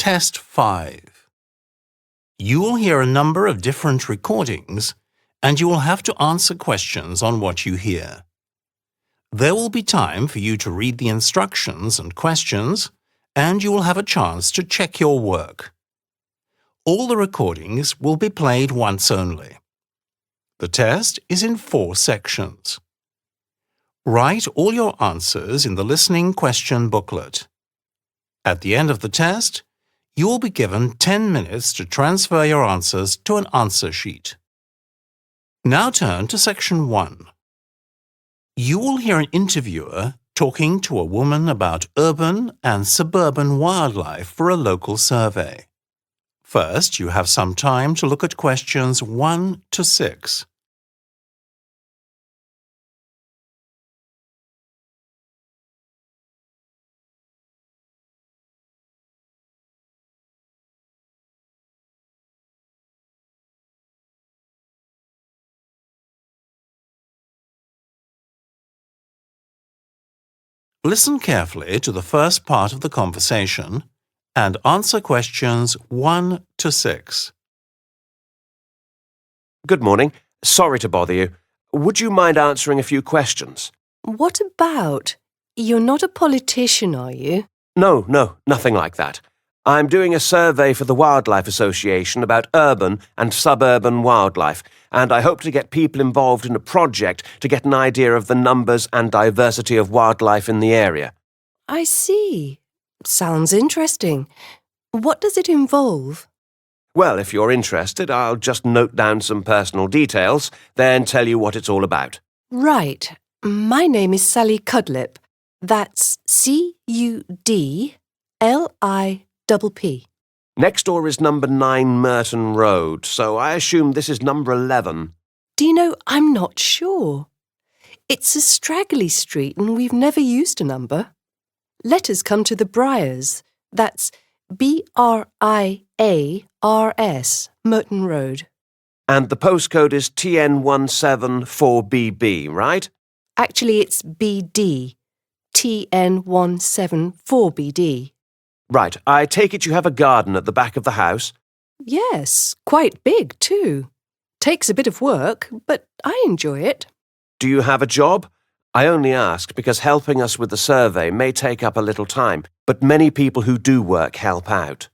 Test 5. You will hear a number of different recordings and you will have to answer questions on what you hear. There will be time for you to read the instructions and questions, and you will have a chance to check your work. All the recordings will be played once only. The test is in 4 sections. Write all your answers in the listening question booklet. At the end of the test, you will be given 10 minutes to transfer your answers to an answer sheet. Now turn to Section 1. You will hear an interviewer talking to a woman about urban and suburban wildlife for a local survey. First, you have some time to look at questions 1 to 6. Listen carefully to the first part of the conversation and answer questions 1 to 6. Good morning. Sorry to bother you. Would you mind answering a few questions? What about? You're not a politician, are you? No, nothing like that. I'm doing a survey for the Wildlife Association about urban and suburban wildlife, and I hope to get people involved in a project to get an idea of the numbers and diversity of wildlife in the area. I see. Sounds interesting. What does it involve? Well, if you're interested, I'll just note down some personal details, then tell you what it's all about. Right. My name is Sally Cudlip. That's Cudlip. Next door is number 9 Merton Road, so I assume this is number 11. Do you know, I'm not sure. It's a straggly street and we've never used a number. Letters come to the Briars. That's Briars, Merton Road. And the postcode is TN174BB, right? Actually, it's BD. TN174BD. Right. I take it you have a garden at the back of the house? Yes, quite big too. Takes a bit of work, but I enjoy it. Do you have a job? I only ask because helping us with the survey may take up a little time, but many people who do work help out.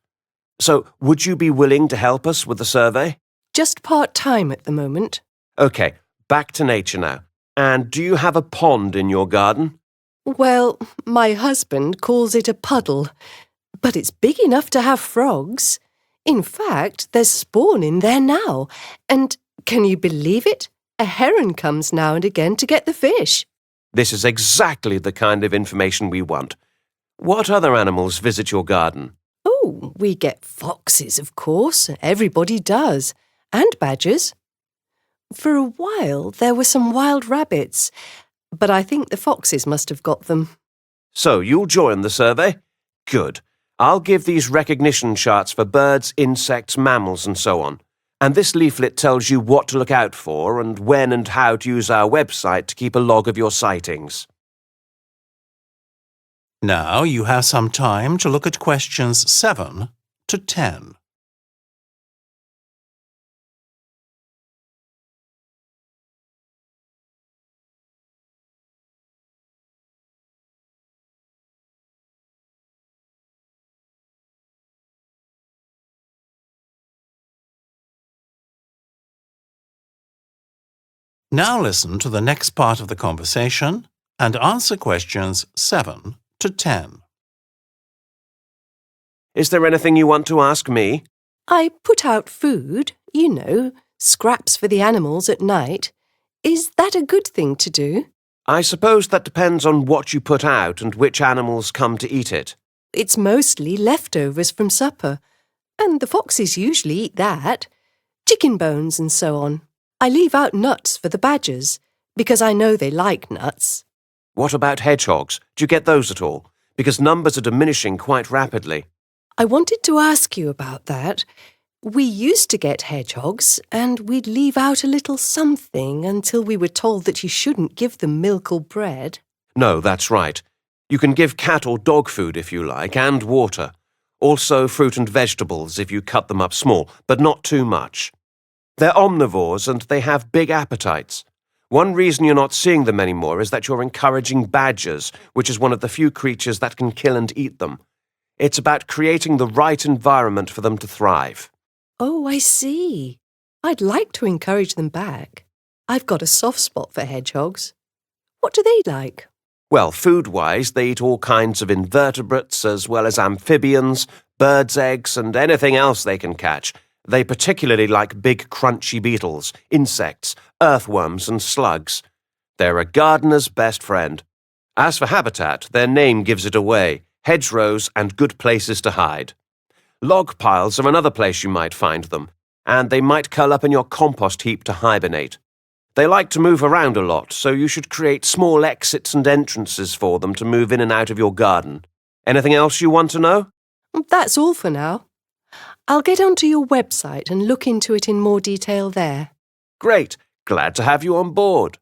So, would you be willing to help us with the survey? Just part-time at the moment. OK, back to nature now. And do you have a pond in your garden? Well, my husband calls it a puddle, but it's big enough to have frogs. In fact, there's spawn in there now, and can you believe it? A heron comes now and again to get the fish. This is exactly the kind of information we want. What other animals visit your garden? Oh, we get foxes, of course. Everybody does. And badgers. For a while, there were some wild rabbits, but I think the foxes must have got them. So, you'll join the survey? Good. I'll give these recognition charts for birds, insects, mammals and so on. And this leaflet tells you what to look out for and when and how to use our website to keep a log of your sightings. Now you have some time to look at questions 7 to 10. Now listen to the next part of the conversation and answer questions 7 to 10. Is there anything you want to ask me? I put out food, scraps for the animals at night. Is that a good thing to do? I suppose that depends on what you put out and which animals come to eat it. It's mostly leftovers from supper, and the foxes usually eat that. Chicken bones and so on. I leave out nuts for the badgers, because I know they like nuts. What about hedgehogs? Do you get those at all? Because numbers are diminishing quite rapidly. I wanted to ask you about that. We used to get hedgehogs, and we'd leave out a little something until we were told that you shouldn't give them milk or bread. No, that's right. You can give cat or dog food if you like, and water. Also fruit and vegetables if you cut them up small, but not too much. They're omnivores and they have big appetites. One reason you're not seeing them anymore is that you're encouraging badgers, which is one of the few creatures that can kill and eat them. It's about creating the right environment for them to thrive. Oh, I see. I'd like to encourage them back. I've got a soft spot for hedgehogs. What do they like? Well, food-wise, they eat all kinds of invertebrates as well as amphibians, birds' eggs, and anything else they can catch. They particularly like big crunchy beetles, insects, earthworms, and slugs. They're a gardener's best friend. As for habitat, their name gives it away: hedgerows and good places to hide. Log piles are another place you might find them, and they might curl up in your compost heap to hibernate. They like to move around a lot, so you should create small exits and entrances for them to move in and out of your garden. Anything else you want to know? That's all for now. I'll get onto your website and look into it in more detail there. Great. Glad to have you on board.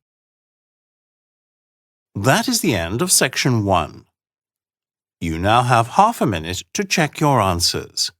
That is the end of section 1. You now have half a minute to check your answers.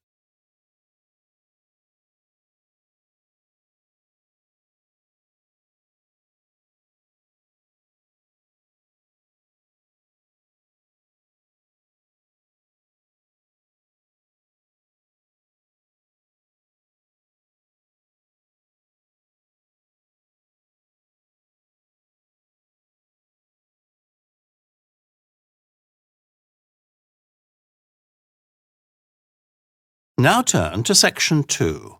Now turn to section 2.